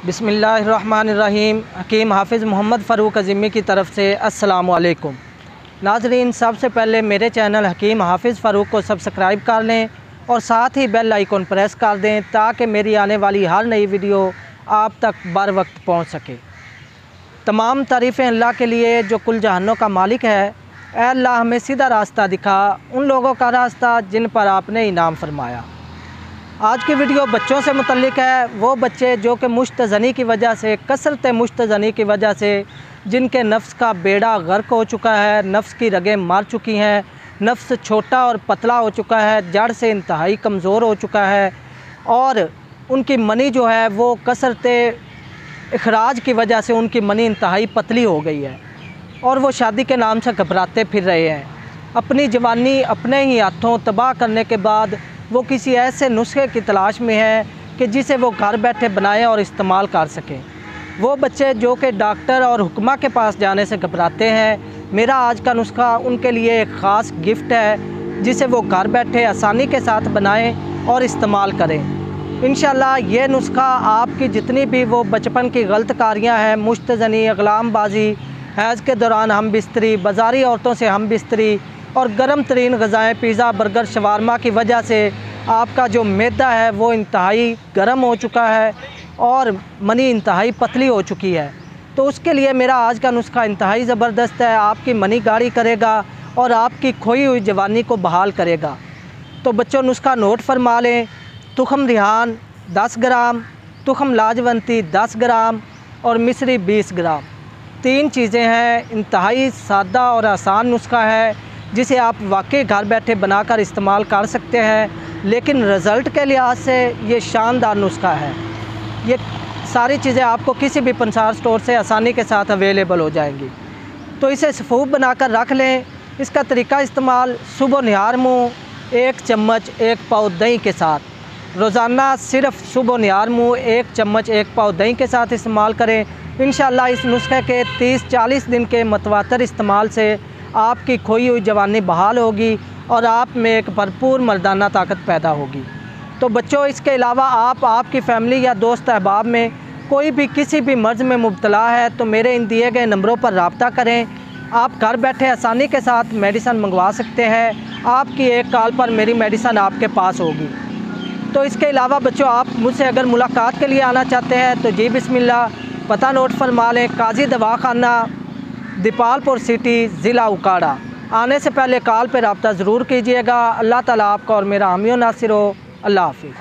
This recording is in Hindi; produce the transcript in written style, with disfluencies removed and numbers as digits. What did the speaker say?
बिस्मिल्लाहिर्रहमानिर्रहीम। हकीम हाफिज़ मोहम्मद फ़ारूक अज़ीमी की तरफ से अस्सलामु अलैकुम। नाज़रीन, सबसे पहले मेरे चैनल हकीम हाफिज़ फ़ारूक को सब्सक्राइब कर लें और साथ ही बेल आइकन प्रेस कर दें ताकि मेरी आने वाली हर नई वीडियो आप तक बर वक्त पहुँच सके। तमाम तारीफ़ें अल्लाह के लिए जो कुल जहानों का मालिक है। ऐ अल्लाह, हमें सीधा रास्ता दिखा, उन लोगों का रास्ता जिन पर आपने इनाम फरमाया। आज की वीडियो बच्चों से मुतल्लिक है। वो बच्चे जो कि मुश्तज़नी की वजह से, कसरत मुश्तज़नी की वजह से जिनके नफ्स का बेड़ा गर्क हो चुका है, नफ्स की रगें मार चुकी हैं, नफ्स छोटा और पतला हो चुका है, जड़ से इंतहाई कमज़ोर हो चुका है और उनकी मनी जो है वो कसरत इखराज की वजह से उनकी मनी इंतहाई पतली हो गई है और वो शादी के नाम से घबराते फिर रहे हैं। अपनी जवानी अपने ही हाथों तबाह करने के बाद वो किसी ऐसे नुस्खे की तलाश में है कि जिसे वो घर बैठे बनाएं और इस्तेमाल कर सकें। वो बच्चे जो कि डॉक्टर और हुक्मा के पास जाने से घबराते हैं, मेरा आज का नुस्खा उनके लिए एक ख़ास गिफ्ट है जिसे वो घर बैठे आसानी के साथ बनाएं और इस्तेमाल करें। इंशाल्लाह ये नुस्खा आपकी जितनी भी वो बचपन की गलत कारियाँ हैं, मुश्तज़नी, अगलामबाजी, हैज़ के दौरान हम बिस्तरी, बाज़ारी औरतों से हम बिस्तरी और गर्म तरीन ग़ज़ाएँ पिज़्ज़ा, बर्गर, शवारमा की वजह से आपका जो मैदा है वो इंतहाई गर्म हो चुका है और मनी इंतहाई पतली हो चुकी है। तो उसके लिए मेरा आज का नुस्खा इंतहाई ज़बरदस्त है, आपकी मनी गाढ़ी करेगा और आपकी खोई हुई जवानी को बहाल करेगा। तो बच्चों, नुस्खा नोट फरमा लें। तुखम रिहान 10 ग्राम, तुखम लाजवंती 10 ग्राम और मिस्री 20 ग्राम। 3 चीज़ें हैं। इंतहाई सादा और आसान नुस्खा है जिसे आप वाकई घर बैठे बनाकर इस्तेमाल कर सकते हैं, लेकिन रिज़ल्ट के लिहाज से ये शानदार नुस्खा है। ये सारी चीज़ें आपको किसी भी पंसार स्टोर से आसानी के साथ अवेलेबल हो जाएंगी। तो इसे सफ़ूफ बनाकर रख लें। इसका तरीका इस्तेमाल सुबह निहार मुँह 1 चम्मच 1 पाव दही के साथ रोज़ाना, सिर्फ़ सुबह निहार मुँह 1 चम्मच 1 पाव दही के साथ इस्तेमाल करें। इंशाल्लाह इस नुस्खे के 30-40 दिन के मतवातर इस्तेमाल से आपकी खोई हुई जवानी बहाल होगी और आप में एक भरपूर मर्दाना ताकत पैदा होगी। तो बच्चों, इसके अलावा आप आपकी फ़ैमिली या दोस्त अहबाब में कोई भी किसी भी मर्ज़ में मुब्तला है तो मेरे इन दिए गए नंबरों पर रब्ता करें। आप घर बैठे आसानी के साथ मेडिसन मंगवा सकते हैं। आपकी एक कॉल पर मेरी मेडिसन आपके पास होगी। तो इसके अलावा बच्चों, आप मुझसे अगर मुलाकात के लिए आना चाहते हैं तो जी बिस्मिल्लाह, पता नोट फरमा लें। काजी दवाखाना, दीपालपुर सिटी, ज़िला उकाड़ा। आने से पहले कॉल पर रब्ता ज़रूर कीजिएगा। अल्लाह ताला आपका और मेरा हामी नासिर हो। अल्लाह हाफिज़।